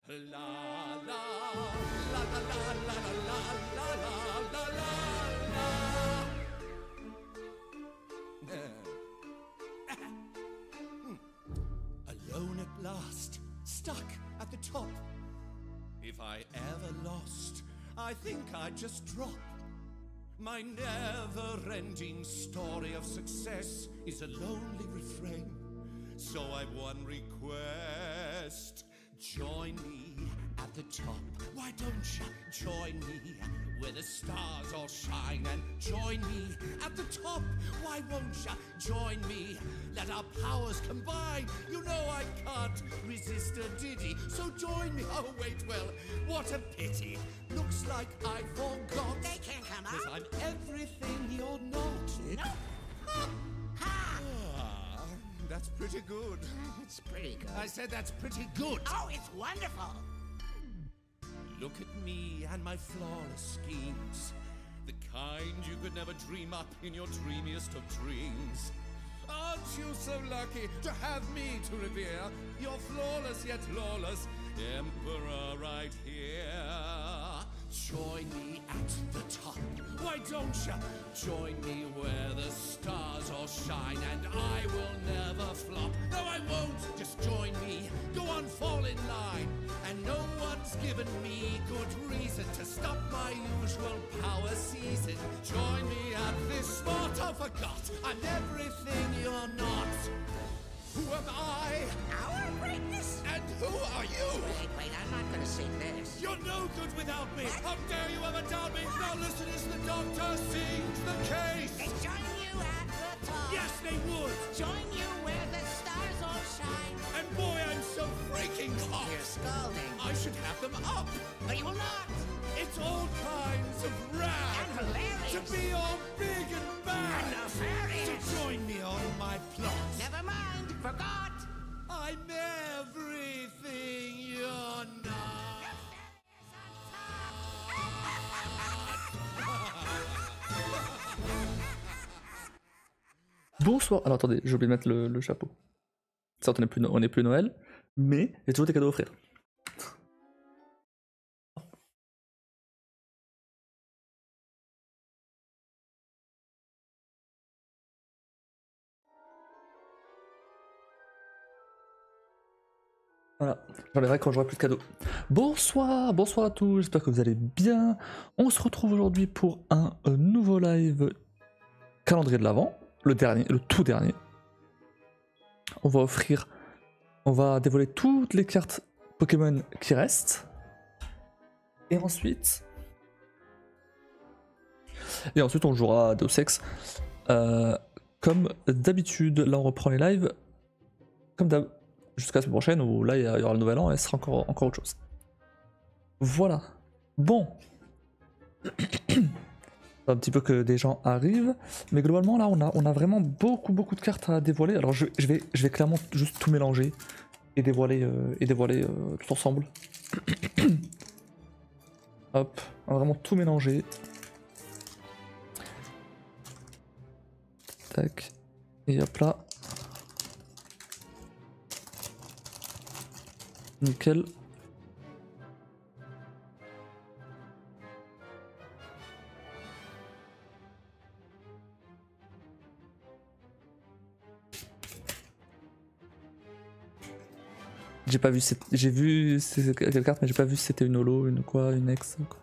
La la la la la la la la la la la. Alone at last, stuck at the top. If I ever lost, I think I'd just drop. My never-ending story of success is a lonely refrain. So I've one request. Join me at the top. Why don't you join me where the stars all shine? And join me at the top. Why won't you join me? Let our powers combine. You know I can't resist a ditty. So join me. Oh, wait, well, what a pity. Looks like I forgot. They can't come Cause out. I'm everything you're not. No. Ha! Ha! Ah, that's pretty good. It's pretty good. I said that's pretty good. Oh, it's wonderful. Look at me and my flawless schemes. The kind you could never dream up in your dreamiest of dreams. Aren't you so lucky to have me to revere? Your flawless yet lawless emperor right here. Join me at the top. Why don't you join me where the stars all shine? And I will never flop. No, I won't. Just join me. Go on, fall in line. And no one's given me good reason to stop my usual power season. Join me at this spot. Oh, forgot. I'm everything you're not. Who am I? Our greatness? And who are you? Wait, I'm not gonna sing this. You're no good without me. What? How dare you ever doubt me? Now listen as the doctor sings the case. They join you at the top. Yes, they would. Join you where the stars all shine. And boy, I'm so freaking hot. You're scalding. I should have them up. But you will not. It's all kinds of rad. And hilarious. To be all big and bad. And nefarious. So join me on my plot. Never mind. Forgot. I'm everything you're not. Bonsoir. Alors attendez, j'ai oublié de mettre le chapeau. Certes, on est plus Noël, mais il y a toujours des cadeaux à offrir. Voilà, j'enlèverai quand j'aurai plus de cadeaux. Bonsoir, bonsoir à tous, j'espère que vous allez bien. On se retrouve aujourd'hui pour un nouveau live calendrier de l'Avent, le dernier, le tout dernier. On va dévoiler toutes les cartes Pokémon qui restent. Et ensuite on jouera à Deus Ex. Comme d'habitude, là on reprend les lives comme d'hab. Jusqu'à la semaine prochaine où là il y aura le nouvel an et ce sera encore autre chose. Voilà. Bon. Un petit peu que des gens arrivent. Mais globalement là on a vraiment beaucoup de cartes à dévoiler. Alors je vais clairement juste tout mélanger et dévoiler tout ensemble. Hop. On va vraiment tout mélanger. Tac. Et hop là. Nickel. J'ai pas vu j'ai vu quelle carte mais j'ai pas vu si c'était une holo, une ex quoi.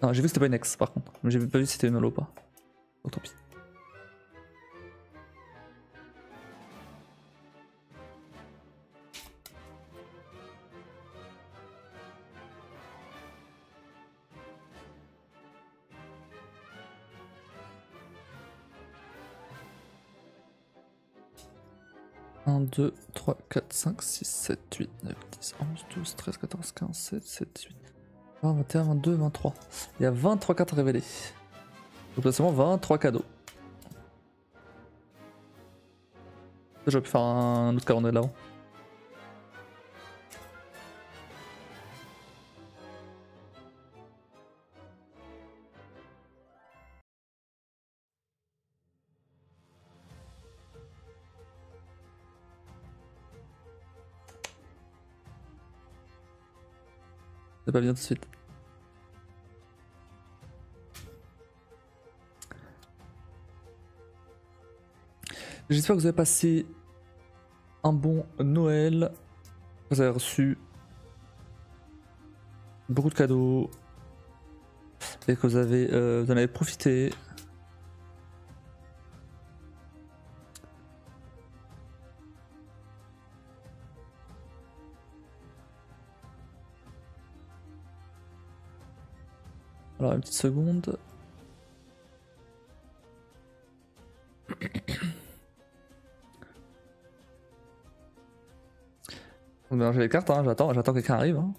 Non, j'ai vu que c'était pas une ex par contre, mais j'ai pas vu si c'était une holo ou pas. Donc tant pis. 1, 2, 3, 4, 5, 6, 7, 8, 9, 10, 11, 12, 13, 14, 15, 16, 17, 8, 20, 21, 22, 23. Il y a 23 cartes révélées. Donc là, seulement 23 cadeaux. J'aurais pu faire un autre calendrier de l'avant. C'est pas bien tout de suite. J'espère que vous avez passé un bon Noël. Vous avez reçu beaucoup de cadeaux et que vous en avez profité. Alors une petite seconde. On va mélanger les cartes, hein. J'attends que quelqu'un arrive. Hein.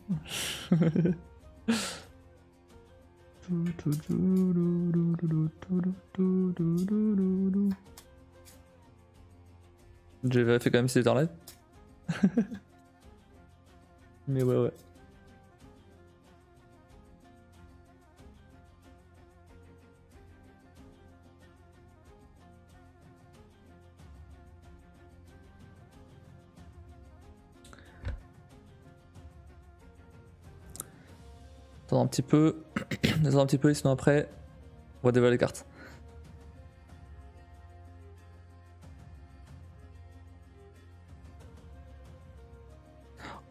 J'ai vérifié quand même si c'était en live. Mais ouais. Attends un petit peu. Attends un petit peu, sinon après, on va dévoiler les cartes.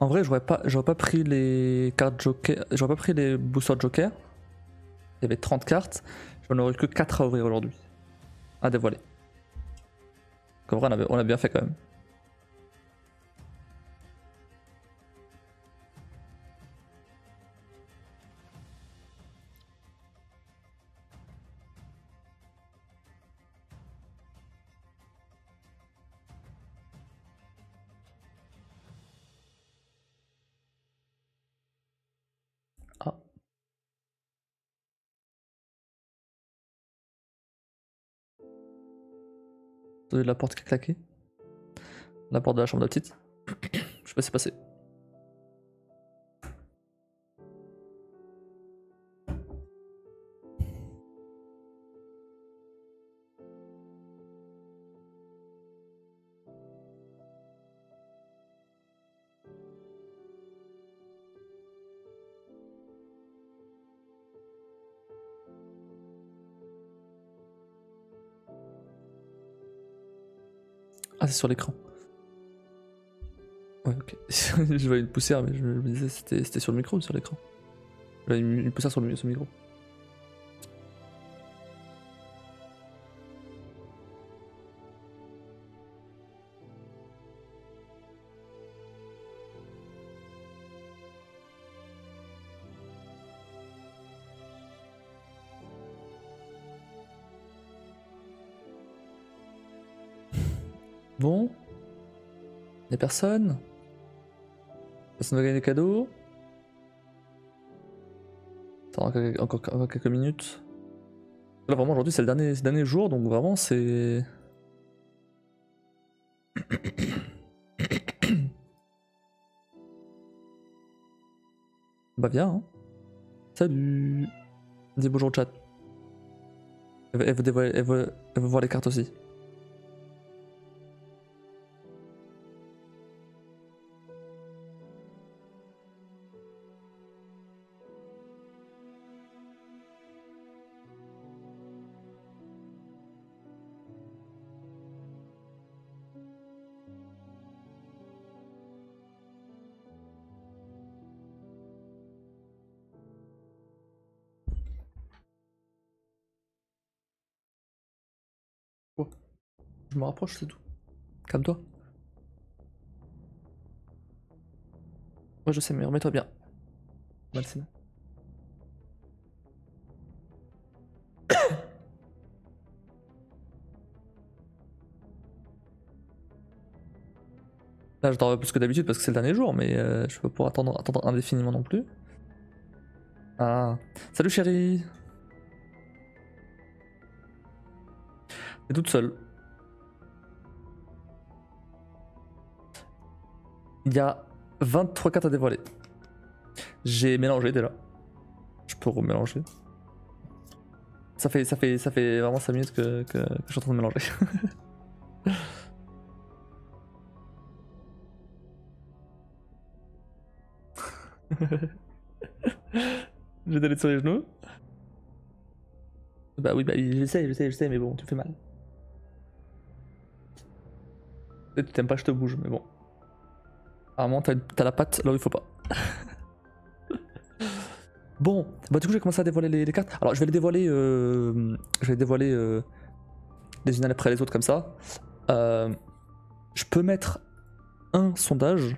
En vrai, j'aurais pas pris les cartes joker. J'aurais pas pris les boosters joker. Il y avait 30 cartes. J'en aurais que 4 à ouvrir aujourd'hui. À dévoiler. Donc en vrai, on a bien fait quand même. Ah. La porte qui a claqué. La porte de la chambre de la petite. Je sais pas ce qui s'est passé. Ah, c'est sur l'écran. Ouais, ok. Je voyais une poussière, mais je me disais c'était sur le micro ou sur l'écran. Je voyais une poussière sur le micro. Bon. Y'a personne. Personne va gagner des cadeaux. Attends, encore quelques minutes. Là vraiment aujourd'hui c'est le dernier jour, donc vraiment c'est... Bah viens hein. Salut. Dis bonjour au chat. Elle veut voir les cartes aussi. Je me rapproche, c'est tout. Calme-toi. Ouais, je sais, mais remets-toi bien. Malsine. Là, je dors plus que d'habitude parce que c'est le dernier jour, mais je peux pas pouvoir attendre indéfiniment non plus. Ah. Salut chérie. T'es toute seule. Il y a 23 cartes à dévoiler. J'ai mélangé déjà. Je peux remélanger. Ça fait vraiment 5 minutes que je suis en train de mélanger. J'ai donné sur les genoux. Bah oui, bah je sais, mais bon, tu fais mal. Peut-être que tu t'aimes pas, je te bouge, mais bon. Apparemment, t'as la patte là où il faut pas. Bon, bah du coup, j'ai commencé à dévoiler les cartes. Alors, je vais les dévoiler, les unes après les autres comme ça. Je peux mettre un sondage.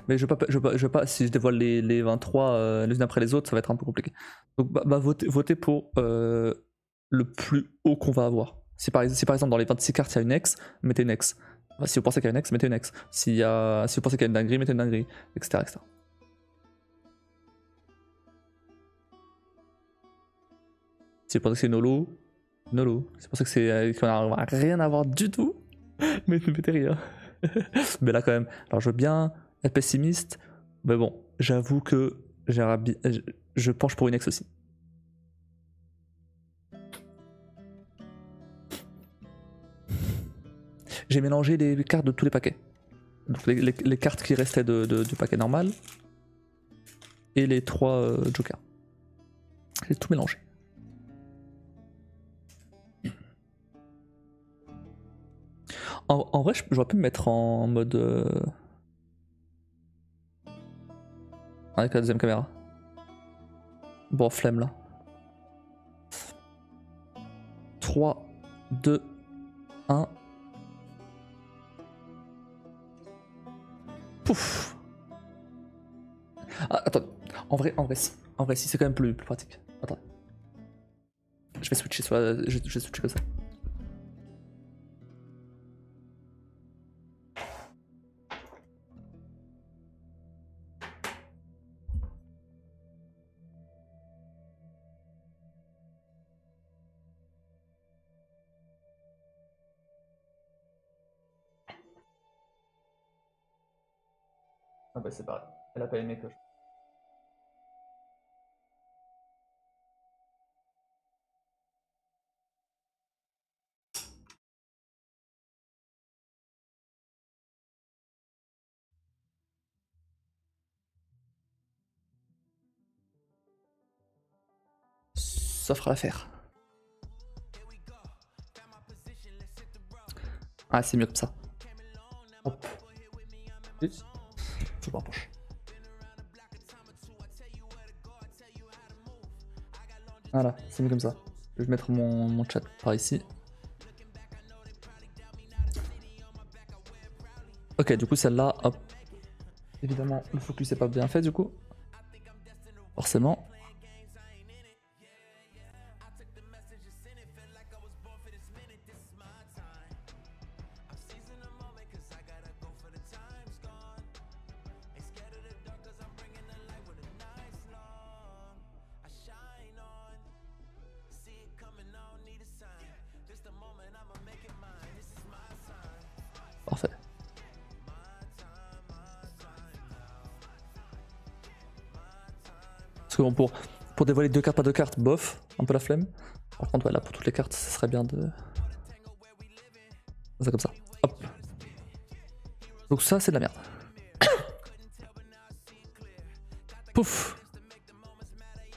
Mais je veux pas, si je dévoile les 23 les unes après les autres, ça va être un peu compliqué. Donc votez pour le plus haut qu'on va avoir. Si par exemple dans les 26 cartes il y a une ex, mettez une ex. Enfin, si vous pensez qu'il y a une ex, mettez une ex. Si vous pensez qu'il y a une dinguerie, mettez une dinguerie, etc. etc. Si vous pensez que c'est Nolo, Nolo. Si vous pensez que qu'on n'a rien à voir du tout, mais ne mettez rien. Mais là quand même, alors je veux bien être pessimiste, mais bon, j'avoue que je penche pour une ex aussi. J'ai mélangé les cartes de tous les paquets. Donc les cartes qui restaient du paquet normal et les 3 jokers. J'ai tout mélangé. En vrai, j'aurais pu me mettre en mode... avec la deuxième caméra. Bon, flemme là. 3, 2, 1. Pouf. Ah, attends. En vrai, si. En vrai, si, c'est quand même plus pratique. Attends. Je vais switcher, je vais switcher comme ça. Ah bah c'est pareil, elle a pas aimé que je... Ça fera l'affaire. Ah c'est mieux comme ça. Hop. Je m'approche. Voilà, c'est mieux comme ça. Je vais mettre mon chat par ici. Ok, du coup celle-là, hop. Évidemment, le focus est pas bien fait du coup. Forcément. Parfait. Parce que bon, pour dévoiler 2 cartes, pas 2 cartes, bof, un peu la flemme. Par contre, ouais, là, pour toutes les cartes, ce serait bien de... Ça comme ça. Hop. Donc ça, c'est de la merde. Pouf.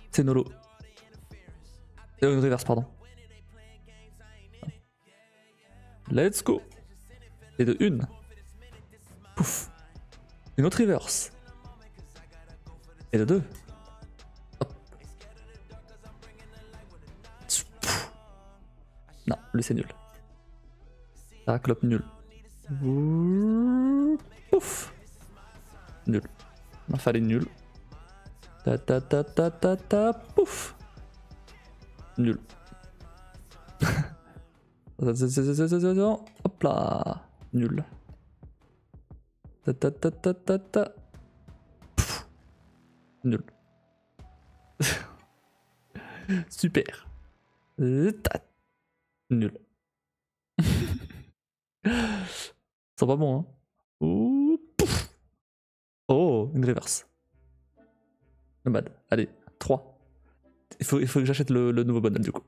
C'est Nolo. Une reverse, pardon. Let's go. Et de une. Pouf. Une autre reverse. Et de 2. Hop. Non, lui c'est nul. La clope nul. Pouf. Nul. Il fallait nul. Ta ta ta ta ta ta. Pouf. Nul. Hop là. Nul. Ta ta ta ta ta ta. Pff. Nul. Super. Nul. C'est pas bon, hein. Ouh, pouf. Oh, une reverse. Nomade. Allez, 3. Il faut que j'achète le nouveau bundle du coup.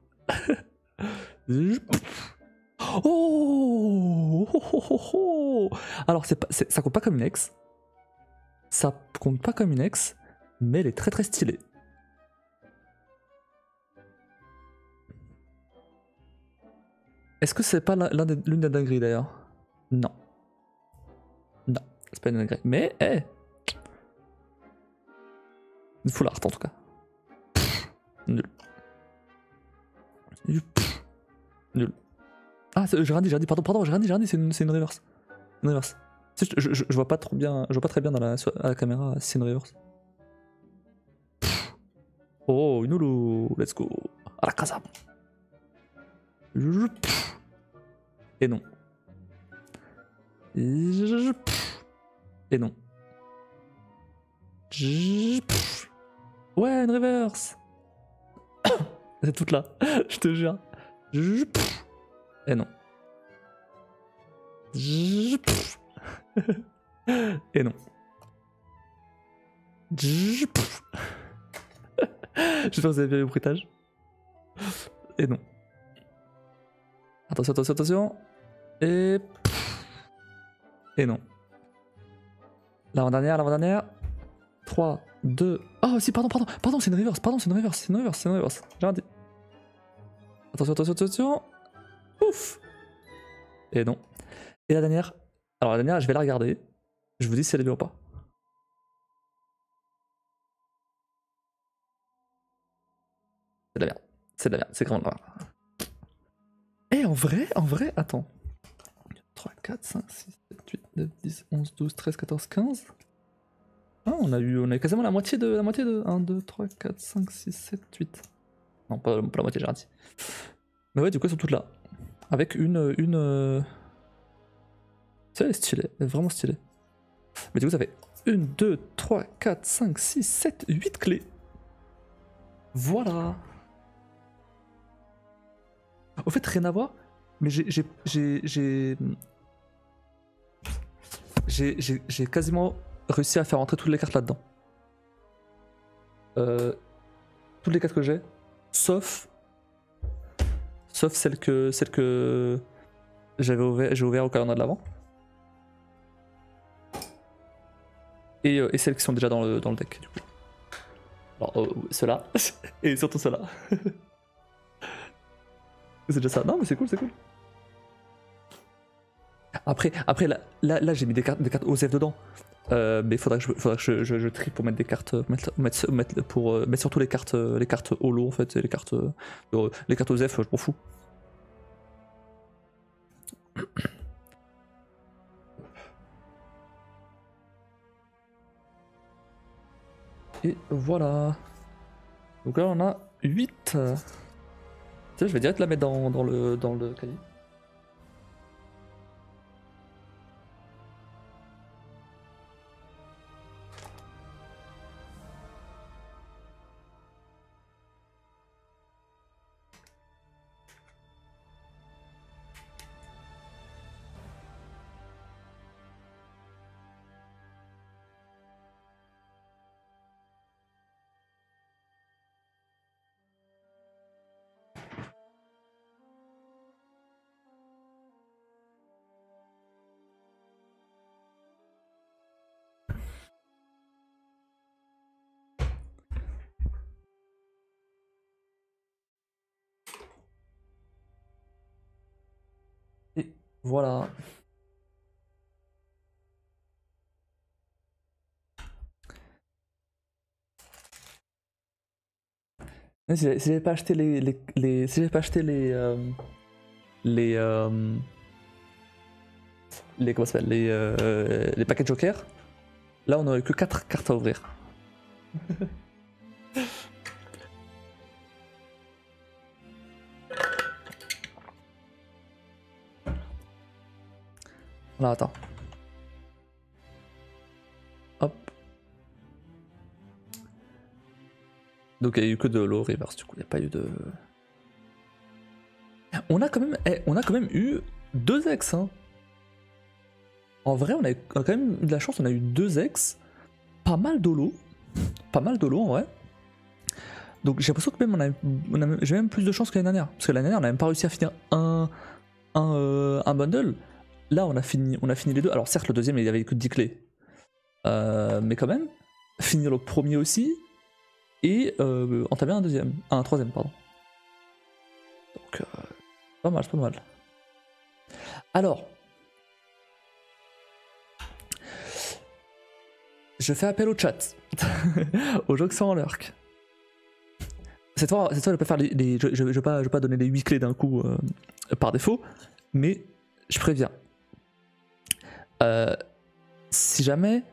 Oh, oh, oh, oh, oh. Alors ça compte pas comme une ex. Ça compte pas comme une ex, mais elle est très très stylée. Est-ce que c'est pas l'une des dingueries d'ailleurs? Non. Non, c'est pas une dinguerie. Mais, hé, une full art en tout cas. Nul. Nul. Ah, j'ai rien dit, pardon, j'ai rien dit, c'est une reverse. Une reverse. Tu sais, je vois pas trop bien, je vois pas très bien à la caméra si c'est une reverse. Oh, une holo, let's go. À la casa. Et non. Et non. Ouais, une reverse. C'est toute là, je te jure. Et non. Et non. Je sais pas si vous avez bien le bruitage. Et non. Attention, attention, attention. Et non. L'avant-dernière. 3, 2. Oh si, pardon, c'est une reverse, c'est une reverse. J'ai rien dit. Attention. Ouf. Et non. Et la dernière. Alors la dernière, je vais la regarder. Je vous dis si elle est bien ou pas. C'est de la merde, c'est vraiment de la merde. Et en vrai, attends. 3, 4, 5, 6, 7, 8, 9, 10, 11, 12, 13, 14, 15. Ah, on a eu quasiment la moitié de 1, 2, 3, 4, 5, 6, 7, 8. Non, pas la moitié, j'ai rien dit. Mais ouais, du coup, elles sont toutes là. Avec une... Ça, elle est stylée, elle est vraiment stylée. Mais du coup, ça fait 1, 2, 3, 4, 5, 6, 7, 8 clés. Voilà. Au fait, rien à voir, mais j'ai quasiment réussi à faire rentrer toutes les cartes là-dedans. Toutes les cartes que j'ai, sauf celle que j'ai ouvert au calendrier de l'avant. Et celles qui sont déjà dans le deck, du coup. Alors, ceux-là, et surtout ceux-là. C'est déjà ça. Non, mais c'est cool. Après là j'ai mis des cartes OSEF dedans. Mais faudrait que je trie pour mettre des cartes, mettre surtout les cartes holo en fait, et les cartes OSEF, je m'en fous. Et voilà. Donc là on a 8. Je vais direct la mettre dans le cahier. Et voilà. Si j'avais pas acheté si j'avais pas acheté comment ça s'appelle, les paquets Joker, là on aurait que 4 cartes à ouvrir. Là, attends. Hop. Donc il n'y a eu que de l'eau reverse, du coup il n'y a pas eu de... On a quand même eu 2 ex, hein. En vrai, on a quand même eu de la chance, on a eu 2 ex, pas mal d'holo en vrai. Donc j'ai l'impression que même j'ai même plus de chance que l'année dernière, parce que l'année dernière on n'a même pas réussi à finir un bundle. Là, on a fini les deux. Alors, certes, le deuxième, il y avait que 10 clés. Mais quand même, finir le premier aussi. Et entamer un troisième, pardon. Donc, pas mal, c'est pas mal. Alors, je fais appel au chat, aux gens qui sont en lurk. Cette fois, je vais pas faire je vais pas donner les 8 clés d'un coup par défaut, mais je préviens. Si jamais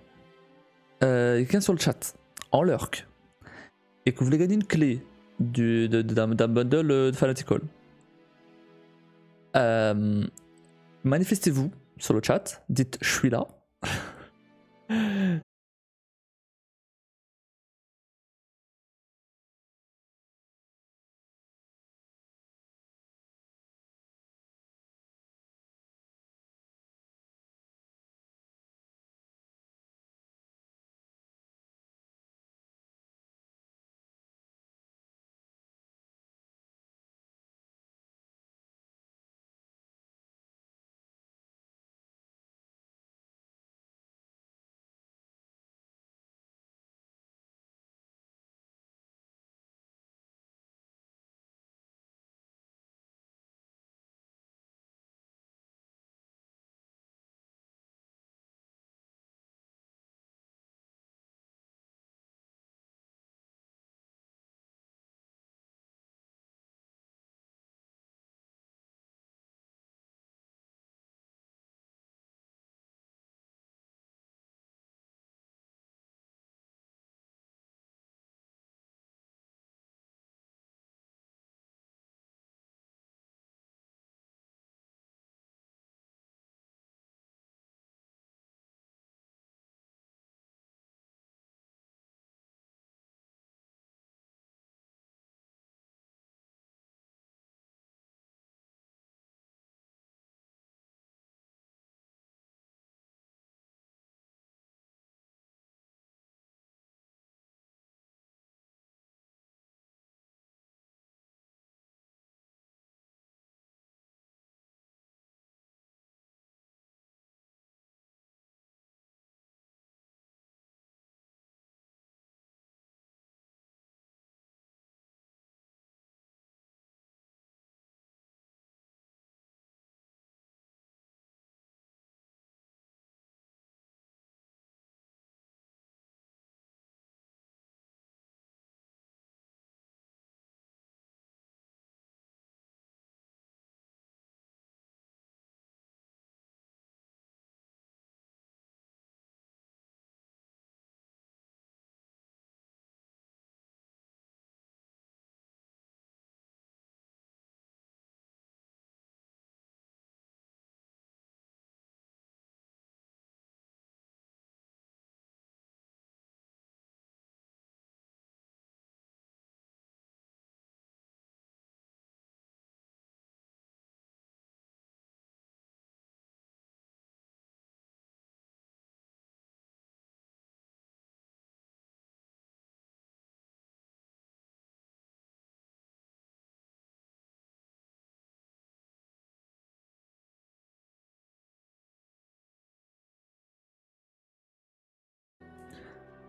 quelqu'un sur le chat en lurk et que vous voulez gagner une clé d'un bundle de Fanatical, manifestez-vous sur le chat, dites je suis là.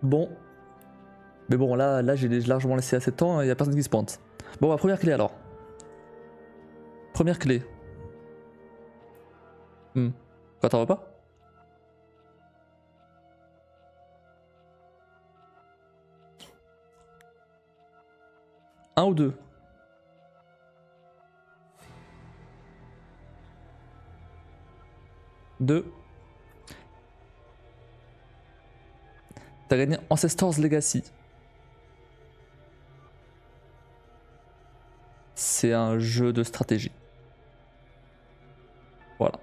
Bon. Mais bon, là j'ai largement laissé assez de temps, il n'y a personne qui se pointe. Bon, bah, première clé alors. Première clé. Quoi, t'en veux pas? Un ou deux? Deux. T'as gagné Ancestors Legacy. C'est un jeu de stratégie. Voilà.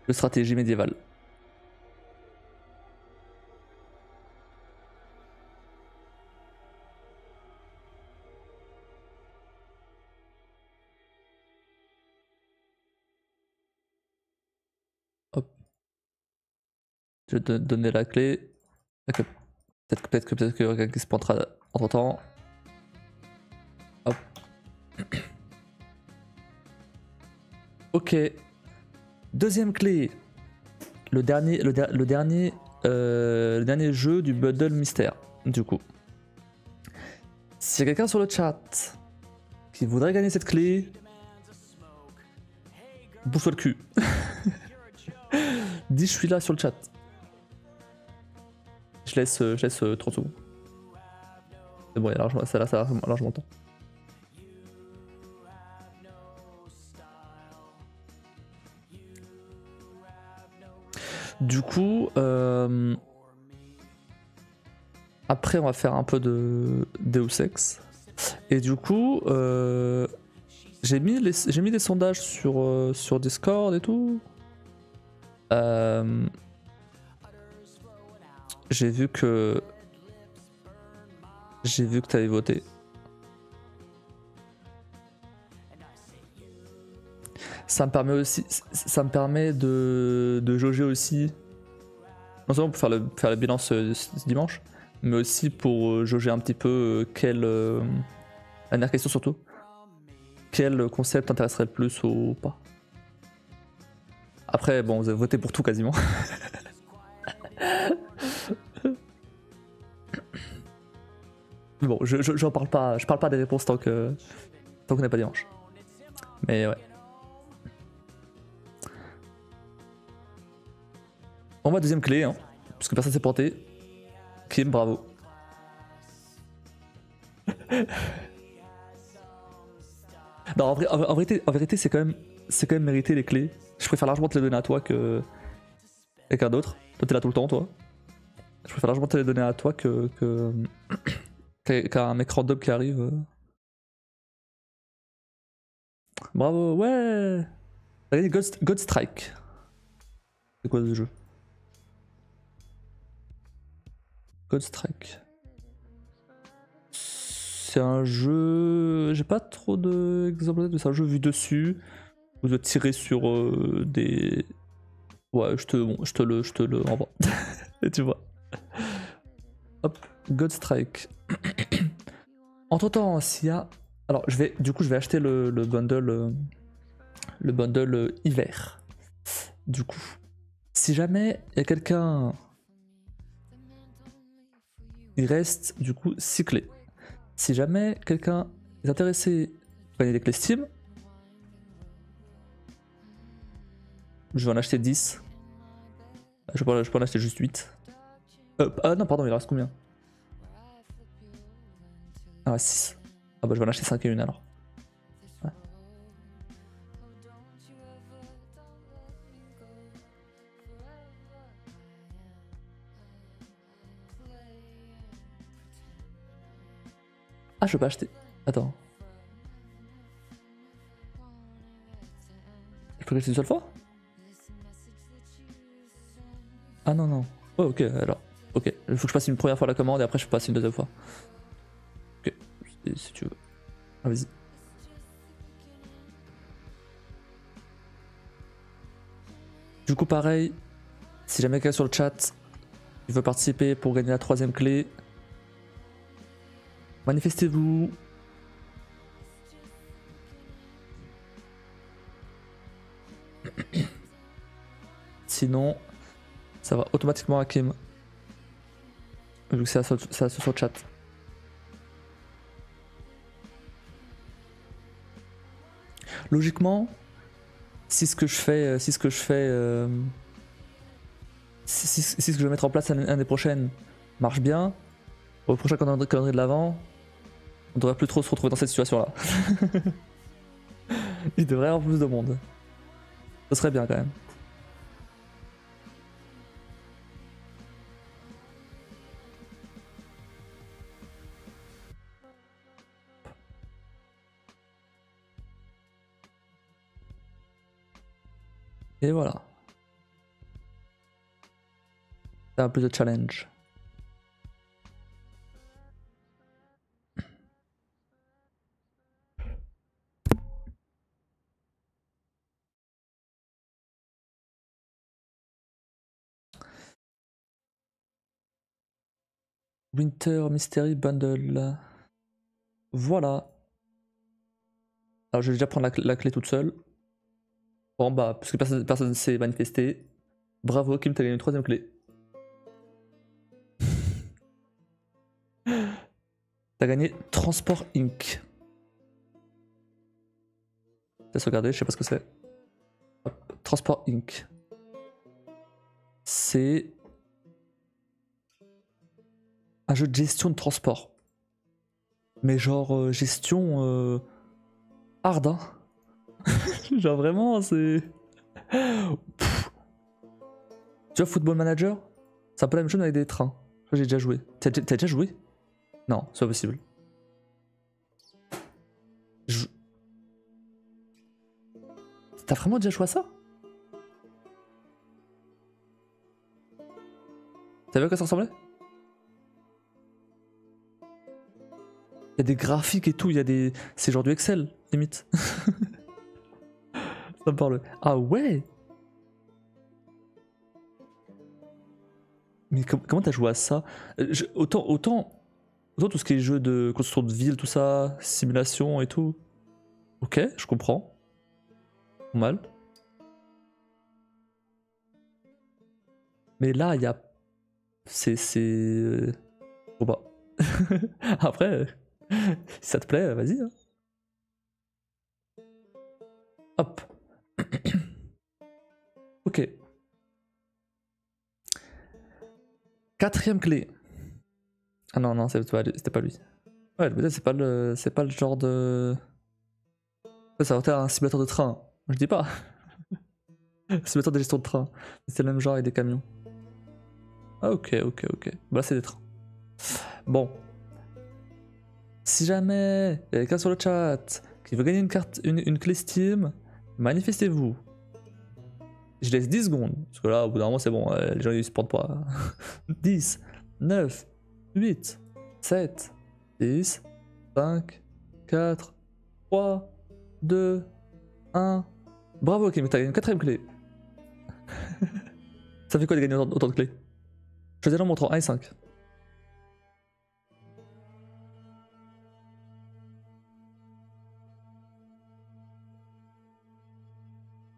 De stratégie médiévale. Hop. Je vais te donner la clé. Peut-être que quelqu'un qui se pointera entre temps. Hop. Ok. Deuxième clé. Le dernier jeu du bundle mystère, du coup. S'il y a quelqu'un sur le chat qui voudrait gagner cette clé, bouge-toi le cul. Dis je suis là sur le chat. Je laisse 30 secondes. C'est bon, il y a largement, ça a largement le temps. Du coup, après on va faire un peu de Deus Ex. Et du coup, j'ai mis des sondages sur Discord et tout. J'ai vu que t'avais voté. Ça me permet de jauger aussi, non seulement pour faire le bilan ce dimanche, mais aussi pour jauger un petit peu la dernière question surtout, quel concept t'intéresserait le plus ou pas. Après bon, vous avez voté pour tout quasiment. Bon, je parle pas des réponses tant qu'on n'est pas dimanche. Mais ouais. On va deuxième clé, hein, parce que personne s'est porté. Kim, bravo. Non, en vérité, c'est quand même mérité les clés. Je préfère largement te les donner à toi que quelqu'un d'autre. Toi, t'es là tout le temps, toi. Je préfère largement te les donner à toi qu'à un mec random qui arrive. Bravo, ouais. T'as gagné God Strike. C'est quoi ce jeu? God Strike. C'est un jeu. J'ai pas trop d'exemples de ça. C'est un jeu vu dessus. Vous doit tirer sur des. Ouais, je te le renvoie. Et tu vois. Hop, God Strike. Entre temps, s'il y a. Alors, je vais acheter le bundle hiver. Du coup, si jamais il y a quelqu'un. Il reste du coup 6 clés. Si jamais quelqu'un est intéressé à gagner des clés Steam, je vais en acheter 10. Je peux en acheter juste 8. Ah non, pardon, il reste combien? Ah, 6. Ah bah je vais en acheter 5 et 1 alors. Ouais. Ah, je peux pas acheter. Attends. Je peux l'acheter une seule fois? Ah non, non. Oh, ok, alors. Ok, il faut que je passe une première fois la commande et après je passe une deuxième fois. Ok, si tu veux. Ah, vas-y. Du coup, pareil, si jamais quelqu'un sur le chat il veut participer pour gagner la 3ème clé, manifestez-vous. Sinon, ça va automatiquement à Kim. Vu que c'est sur le chat. Logiquement, si ce que je vais mettre en place l'année prochaine marche bien, au prochain calendrier de l'avant, on devrait plus trop se retrouver dans cette situation-là. Il devrait y avoir plus de monde. Ce serait bien quand même. Et voilà. C'est un peu de challenge. Winter Mystery Bundle. Voilà. Alors je vais déjà prendre la clé toute seule. Bon bah, puisque personne ne s'est manifesté, bravo Kim, t'as gagné une 3ème clé. T'as gagné Transport Inc. Laisse regarder, je sais pas ce que c'est. Transport Inc. C'est un jeu de gestion de transport. Mais genre gestion hard, hein. Genre vraiment, c'est... Pff. Tu vois, Football Manager, c'est un peu la même chose avec des trains. J'ai déjà joué. T'as déjà joué? Non, c'est pas possible. T'as vraiment déjà joué à ça? T'as vu à quoi ça ressemblait? Il y a des graphiques et tout, il y a des... C'est genre du Excel, limite. Ça me parle. Ah ouais? Mais comment t'as joué à ça? Autant tout ce qui est jeu de construction de ville, tout ça, simulation et tout. Ok, je comprends. Pas mal. Mais là, il y a... C'est... Bon bah... Après, si ça te plaît, vas-y. Hein. Hop. Ok. 4ème clé. Ah non, non, c'était pas lui. Ouais, peut-être c'est pas le genre de... Ça va faire un simulateur de train. Je dis pas. Simulateur de gestion de train. C'est le même genre avec des camions. Ah ok. Bah c'est des trains. Bon. Si jamais il y a quelqu'un sur le chat qui veut gagner une clé Steam, manifestez-vous. Je laisse 10 secondes, parce que là, au bout d'un moment, c'est bon, les gens ils se portent pas. 10, 9, 8, 7, 6, 5, 4, 3, 2, 1. Bravo, ok, mais t'as gagné une 4ème clé. Ça fait quoi de gagner autant de clés? Choisis un nombre entre 1 et 5.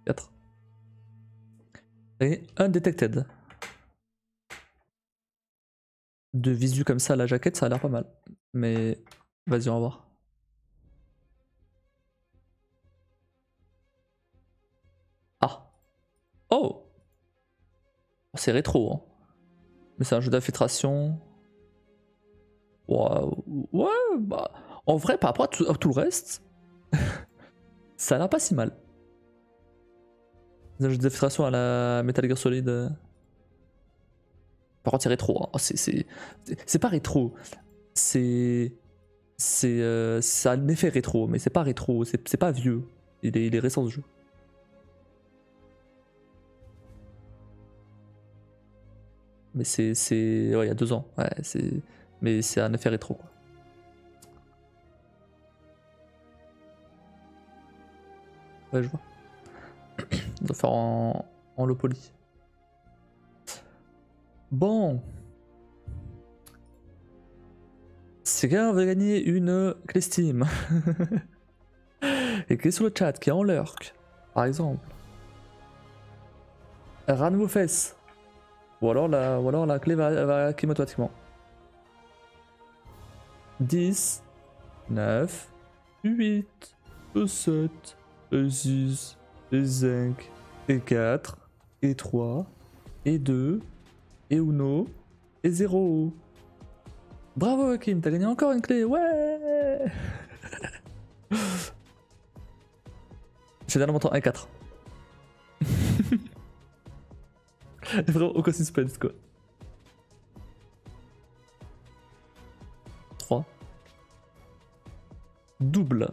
4. T'as gagné Undetected. De visu comme ça, la jaquette, ça a l'air pas mal. Mais vas-y, on va voir. Ah. Oh. C'est rétro, hein. Mais c'est un jeu d'infiltration. Ouais, bah... En vrai, par rapport à tout le reste, ça a l'air pas si mal. C'est un jeu d'infiltration à la Metal Gear Solid. Par contre, c'est rétro. Hein. Oh, c'est pas rétro. Ça a un effet rétro, mais c'est pas rétro. C'est pas vieux. Il est récent ce jeu. Mais c'est... Ouais, il y a 2 ans. Ouais, mais c'est un effet rétro. Quoi. Ouais, je vois. On doit faire en low poly. Bon. Si quelqu'un veut gagner une clé Steam et qui est sur le chat, qui est en lurk, par exemple, rane vos fesses. Ou alors la clé va cliquer automatiquement. 10, 9, 8, 7, 6, 5, et 4, et 3, et 2, et 1, et 0. Bravo Kim, t'as gagné encore une clé, ouais. J'ai dernièrement montant 1 et 4. Vraiment aucun suspense quoi. 3. Double.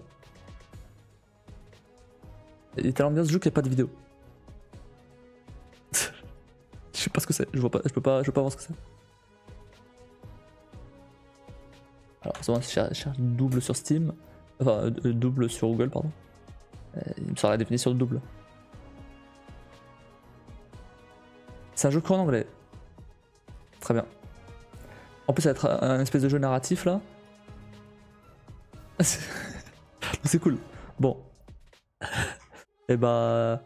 Il est tellement bien ce jeu qu'il n'y a pas de vidéo. Je sais pas ce que c'est, je peux pas voir ce que c'est. Alors, souvent, je cherche double sur Steam. Enfin, double sur Google, pardon. Il me sort la définition de double. C'est un jeu qu'en anglais. Très bien. En plus, ça va être un espèce de jeu narratif là. C'est cool. Bon. Et bah.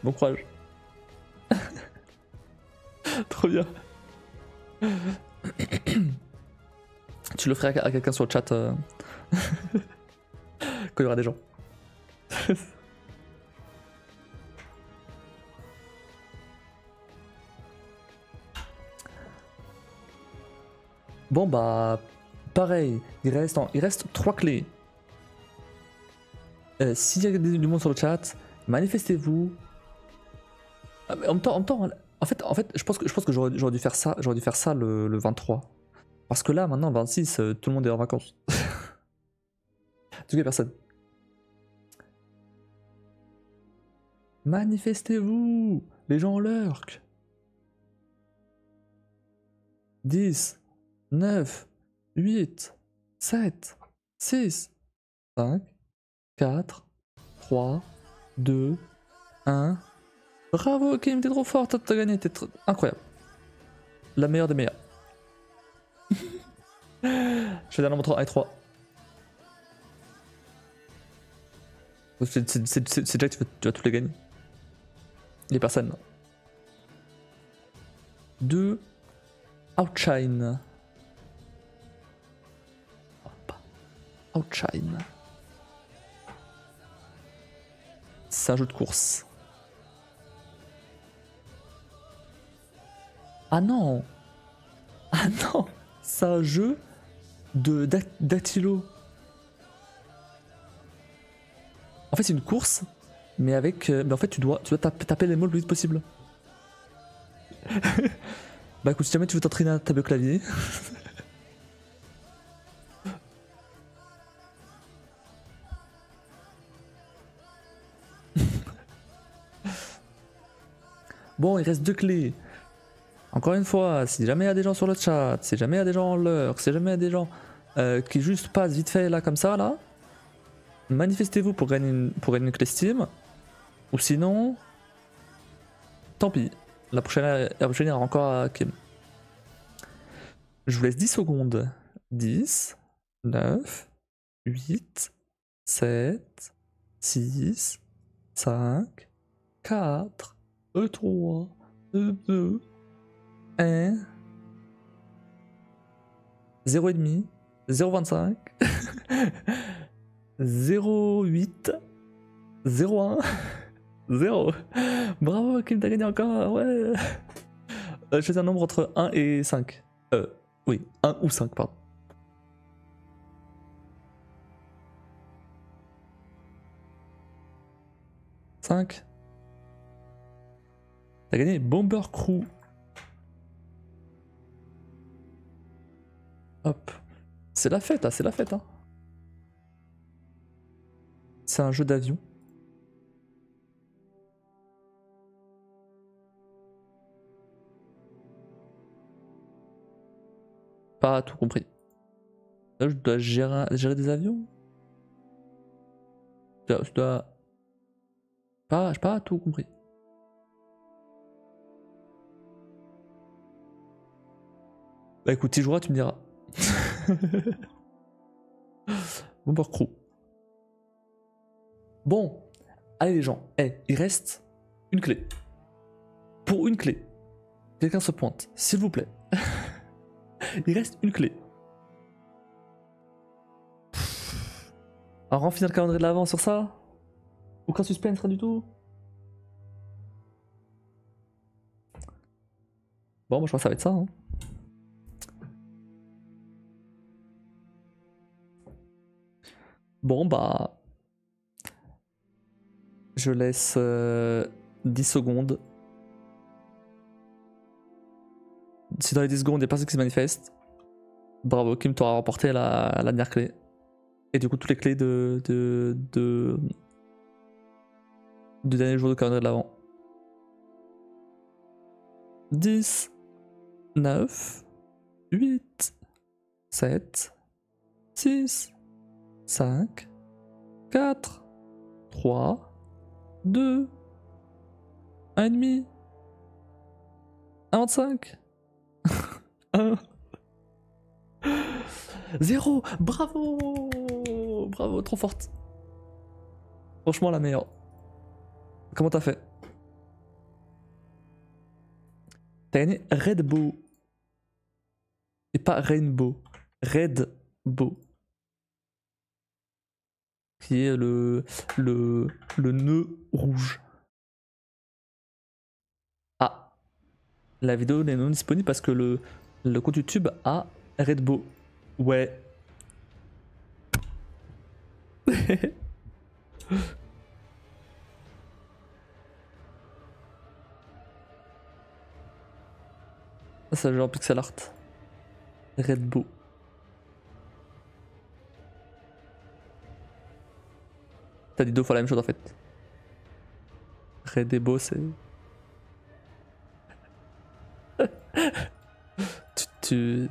Bon courage. Trop bien. Tu le ferais à quelqu'un sur le chat quand il y aura des gens. Bon bah pareil, il reste 3 clés. S'il y a du monde sur le chat, manifestez-vous. Ah, mais en même temps, en fait, je pense que j'aurais dû faire ça, le 23. Parce que là, maintenant, 26, tout le monde est en vacances. En tout cas, personne. Manifestez-vous, les gens lurk. 10, 9, 8, 7, 6, 5, 4, 3, 2, 1. Bravo Kim, t'es trop fort, t'as gagné, incroyable. La meilleure des meilleures. Je fais un nombre 3 et 3. C'est déjà que tu vas tous les gagner. Les personnes. 2. Outshine. Outshine. C'est un jeu de course. Ah non! Ah non! C'est un jeu de dactylo. En fait, c'est une course, mais avec. Mais en fait, tu dois taper les mots le plus vite possible. Bah écoute, si jamais tu veux t'entraîner à taper au clavier. Bon, il reste 2 clés. Encore une fois, si jamais il y a des gens sur le chat, si jamais il y a des gens en lurk, si jamais il y a des gens qui juste passent vite fait là comme ça là, manifestez-vous pour gagner une clé Steam. Ou sinon, tant pis. La prochaine ira encore à Kim. Je vous laisse 10 secondes. 10, 9, 8, 7, 6, 5, 4, 3, 2, 1, 0,5, 0,25, 0,8, 0,1, 0. Bravo, Kim, t'as gagné encore, ouais. Je fais un nombre entre 1 et 5. Oui, 1 ou 5, pardon. T'as gagné Bomber Crew. Hop. C'est la fête, hein, c'est la fête. Hein. C'est un jeu d'avion. Pas tout compris. Là, je dois gérer des avions. Je dois... J'ai pas tout compris. Bah écoute, tu joueras, tu me diras. Bomber Crew. Bon, allez les gens, il reste une clé. Pour une clé, quelqu'un se pointe, s'il vous plaît. Il reste une clé. Alors on finit le calendrier de l'avant sur ça. Aucun suspense, rien du tout. Bon, moi je crois que ça va être ça. Hein. Bon bah... Je laisse 10 secondes. Si dans les 10 secondes il y a personne qui se manifeste, bravo Kim, t'auras remporté la dernière clé. Et du coup toutes les clés de dernier jour de calendrier de l'avant. 10, 9, 8, 7, 6, 5, 4, 3, 2, 1,5, 1,25, 1, 0. Bravo! Bravo, trop forte. Franchement la meilleure. Comment t'as fait? T'as gagné Red Bow. Et pas Rainbow. Red Bow. Qui est le nœud rouge. Ah. La vidéo n'est non disponible parce que le compte YouTube a Red Bow. Ouais. Ça genre pixel art. Red Bow. T'as dit deux fois la même chose en fait. Red et Bow c'est... tu...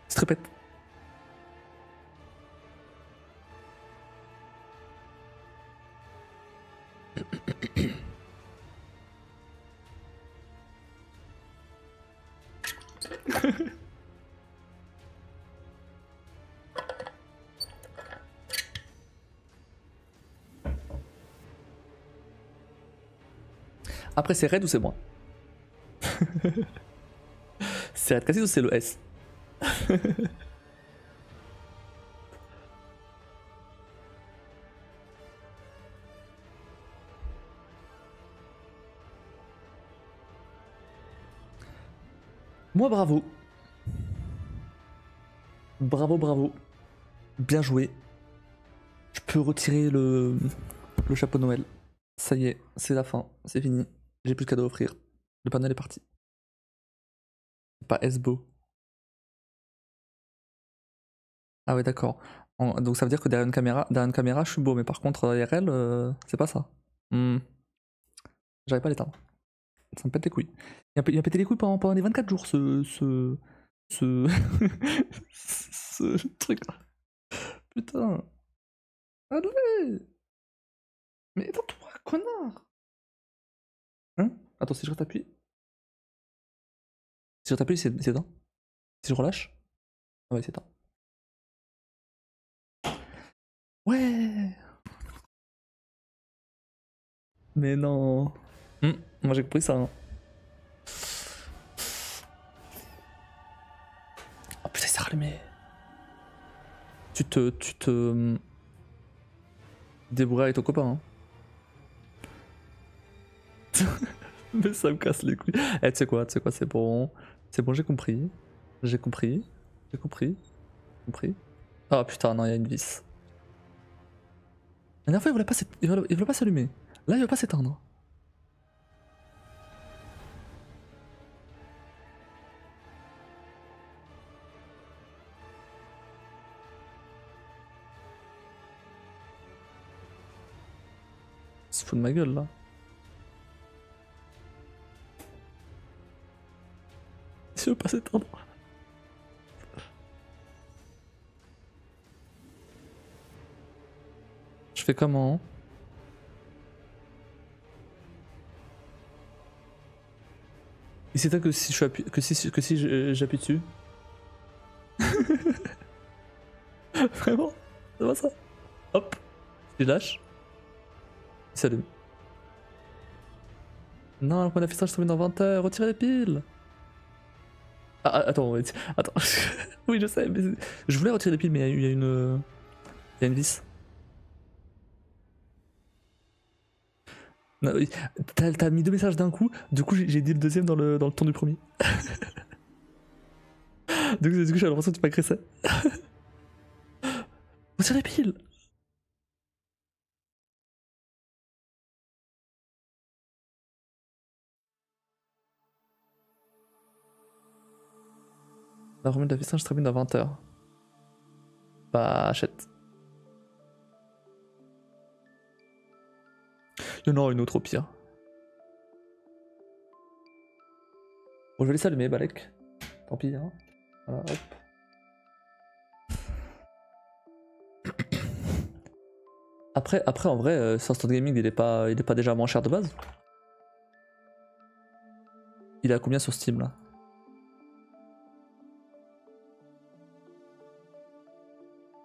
Tu te répètes. Après, c'est Red ou c'est moi? C'est Red Cassis ou c'est le S? Moi, bravo. Bravo, bravo. Bien joué. Je peux retirer le chapeau de Noël. Ça y est, c'est la fin. C'est fini. J'ai plus de cadeaux à offrir. Le panel est parti. Pas S-Beau. Ah ouais, d'accord. Donc ça veut dire que derrière une caméra, je suis beau, mais par contre, IRL, c'est pas ça. J'arrive pas à l'éteindre. Ça me pète les couilles. Il a pété les couilles pendant les 24 jours, ce truc. Putain. Allez. Mais éteins-toi, connard. Hein? Attends, si je reste appuyé. Si je reste appuyé, c'est éteint. Si je relâche. Ah ouais, c'est éteint. Ouais. Mais non. Moi j'ai compris ça. Hein. Oh putain, c'est rallumé. Tu te débrouilles avec ton copain. Hein. Mais ça me casse les couilles. Eh, tu sais quoi, c'est bon. C'est bon, j'ai compris. J'ai compris. J'ai compris. Oh putain, non, il y a une vis. La dernière fois, il voulait pas s'allumer. Là, il veut pas s'éteindre. Il se fout de ma gueule, là. Il veut pas s'éteindre. Je fais comment? Il s'éteint que si j'appuie dessus. Vraiment? C'est pas ça? Hop. Je lâche. Il s'allume. Non, le point d'affichage se termine dans 20 h. Retirez les piles. Ah, attends, attends. Oui, je sais, mais je voulais retirer les piles, mais il y a une vis. T'as mis deux messages d'un coup, du coup j'ai dit le deuxième dans le ton du premier. Du coup j'ai l'impression que tu m'agressais. Retire les piles. La remise de la ficelle se termine à 20 h. Bah achète. Il y en aura une autre au pire. Bon, je vais laisser allumer, Balek. Tant pis, hein. Voilà, hop. Après en vrai, Instant Gaming, il est pas déjà moins cher de base. Il est à combien sur Steam là?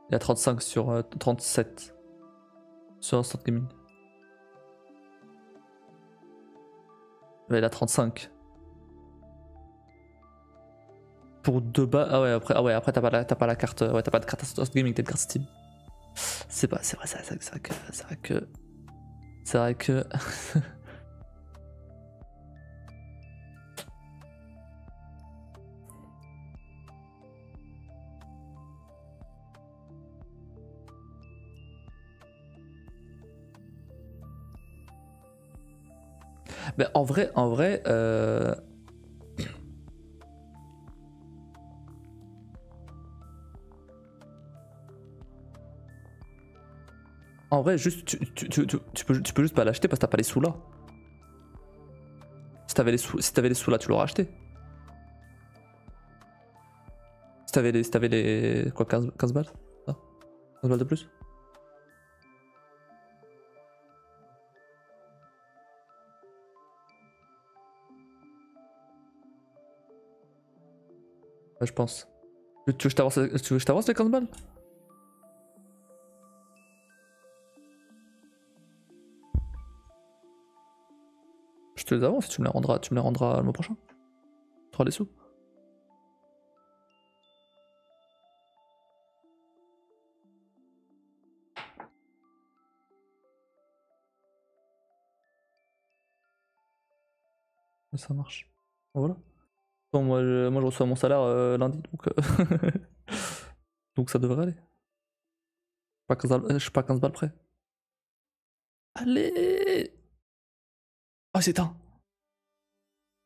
Il est à 35 sur 37 sur Instant Gaming. Ouais, il a 35. Pour 2 balles. Ah ouais, après t'as pas la carte. Ouais, t'as pas de carte House Gaming, t'as une carte Steam. C'est vrai, c'est vrai que. C'est vrai que. Mais en vrai, en vrai, juste, tu peux juste pas l'acheter parce que t'as pas les sous là. Si t'avais les sous là, tu l'aurais acheté. Si t'avais les. Quoi, 15 balles? Ça 15 balles de plus? Ouais, je pense. Tu veux que je t'avance les 15 balles? Je te les avance, tu me les rendras le mois prochain. Tu auras les sous. Ouais, ça marche. Voilà. Bon, moi je reçois mon salaire lundi, donc, donc ça devrait aller. Je suis pas 15 balles près. Allez! Oh, c'est éteint!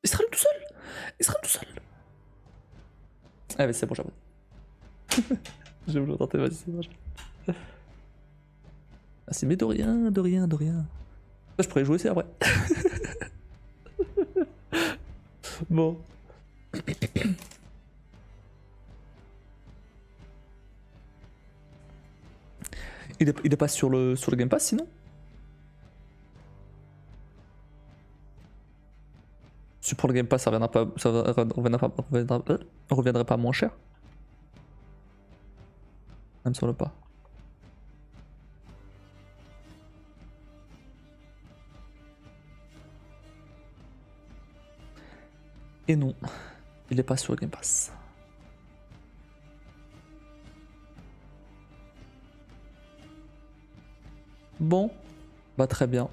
Il sera tout seul! Il sera tout seul! Ah, mais c'est bon, j'avoue. J'ai voulu tenter, vas-y, c'est bon. Ah, c'est mais de rien, de rien, de rien. Ça, je pourrais jouer aussi après. Bon. Il est pas sur le Game Pass sinon? Si pour le Game Pass ça reviendrait pas moins cher? Même sur le pas. Et non, il est pas sur le Game Pass. Bon, bah très bien.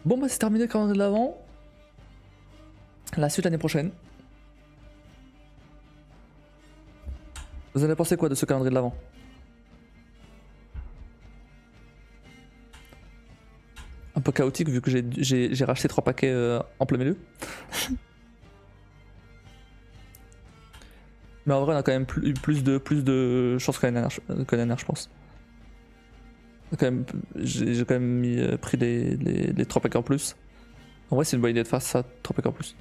Bon bah c'est terminé le calendrier de l'avant. La suite l'année prochaine. Vous avez pensé quoi de ce calendrier de l'avant? Un peu chaotique vu que j'ai racheté 3 paquets en plein milieu. Mais en vrai on a quand même plus de chances que l'année dernière, je pense. J'ai quand même pris les 3 paquets en plus. En vrai c'est une bonne idée de faire ça, 3 paquets en plus.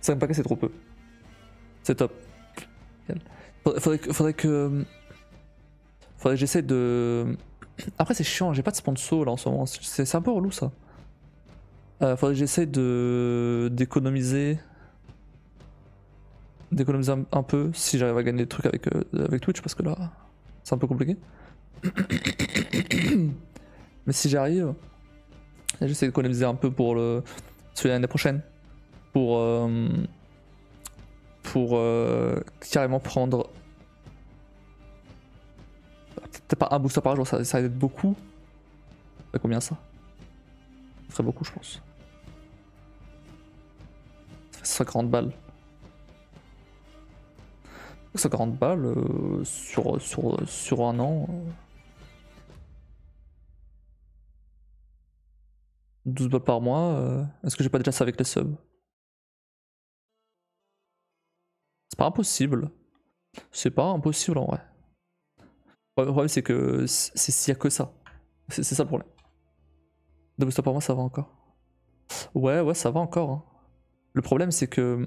5 paquets c'est trop peu. C'est top. Faudrait que j'essaie de... Après c'est chiant, j'ai pas de sponsor là en ce moment, c'est un peu relou ça. Faudrait que j'essaie d'économiser un peu si j'arrive à gagner des trucs avec Twitch parce que là c'est un peu compliqué. Mais si j'arrive, j'essaie d'économiser un peu pour celui de l'année prochaine. Pour carrément prendre... Peut-être pas un booster par jour, ça va être beaucoup. Ça fait combien ça? Ça ferait beaucoup je pense. Ça fait 140 balles. 140 balles sur un an. 12 balles par mois. Est-ce que j'ai pas déjà ça avec les subs? C'est pas impossible. C'est pas impossible en vrai. Le problème c'est que s'il y a que ça. C'est ça le problème. 2 boosters par mois ça va encore. Ouais ça va encore. Hein. Le problème c'est que...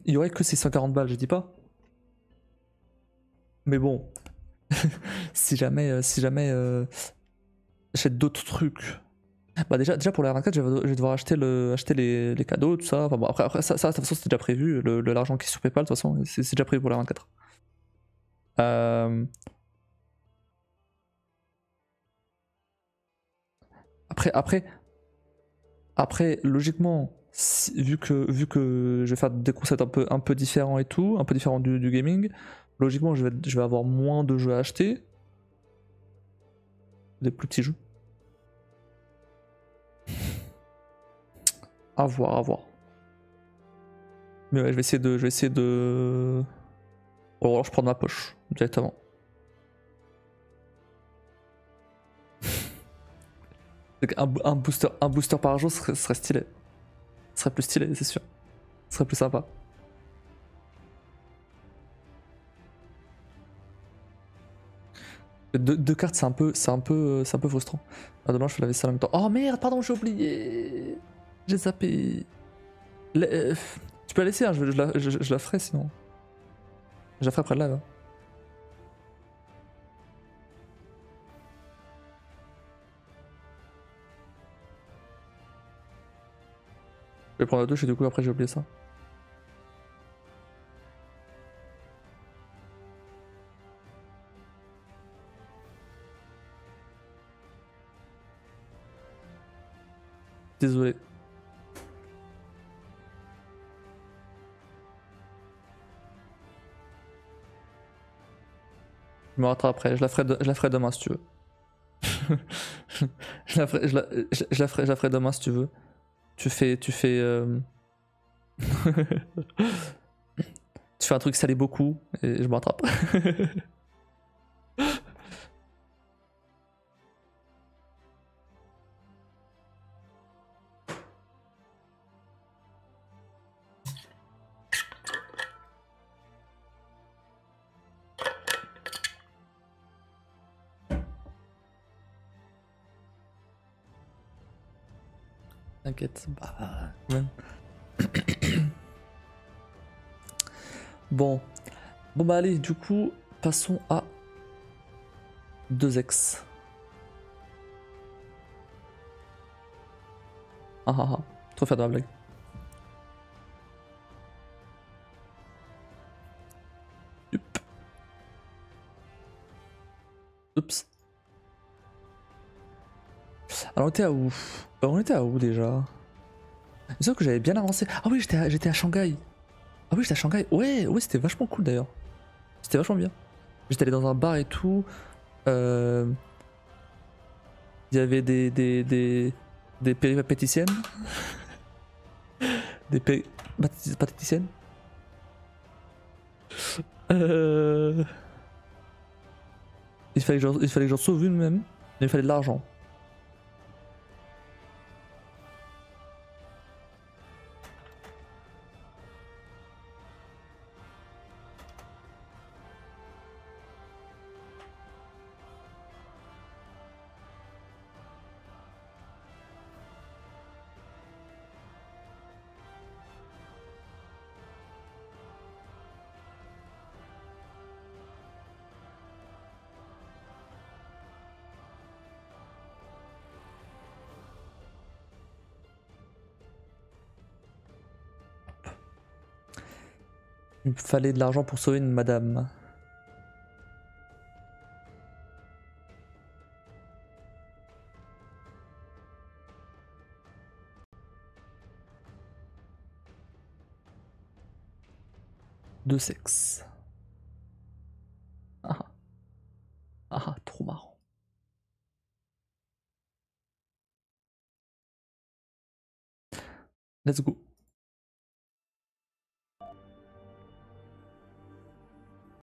il y aurait que ces 140 balles, je dis pas. Mais bon, si jamais j'achète d'autres trucs. Bah déjà pour la R24, je vais devoir acheter les cadeaux, tout ça. Enfin bon, après ça de toute façon c'est déjà prévu. L'argent qui est sur PayPal, de toute façon, c'est déjà prévu pour la R24. Après, logiquement, vu que je vais faire des concepts un peu différents et tout, un peu différents du gaming, logiquement, je vais avoir moins de jeux à acheter. Des plus petits jeux. À voir, à voir. Mais ouais, je vais essayer de... Ou alors je prends de ma poche, directement. Un booster par jour serait stylé. Ce serait plus stylé, c'est sûr. Ce serait plus sympa. Deux cartes, c'est un peu frustrant. Ah, demain, je fais la vaisselle en même temps. Oh merde, pardon, j'ai oublié. J'ai zappé. Tu peux la laisser, hein, je la ferai sinon. Je la ferai après le live. Hein. Je vais prendre la douche et du coup après j'ai oublié ça. Désolé. Je me rattrape après, je la ferai demain si tu veux. je la ferai demain si tu veux. Tu fais tu fais un truc salé beaucoup et je me rattrape. T'inquiète, bah même. Bon. Bon bah allez, du coup, passons à 2x. Ah ah ah, trop faire de la blague. Yup. Oups. Alors on était à où? On était à où déjà? Il me semble que j'avais bien avancé. Ah oui, j'étais à Shanghai. Ah oui, j'étais à Shanghai. Ouais, c'était vachement cool d'ailleurs. C'était vachement bien. J'étais allé dans un bar et tout. Il y avait des péripéticiennes. Des péripatéticiennes. Il fallait que j'en sauve une même. Mais il fallait de l'argent. Il me fallait de l'argent pour sauver une madame. De sexe. Ah ah, trop marrant. Let's go.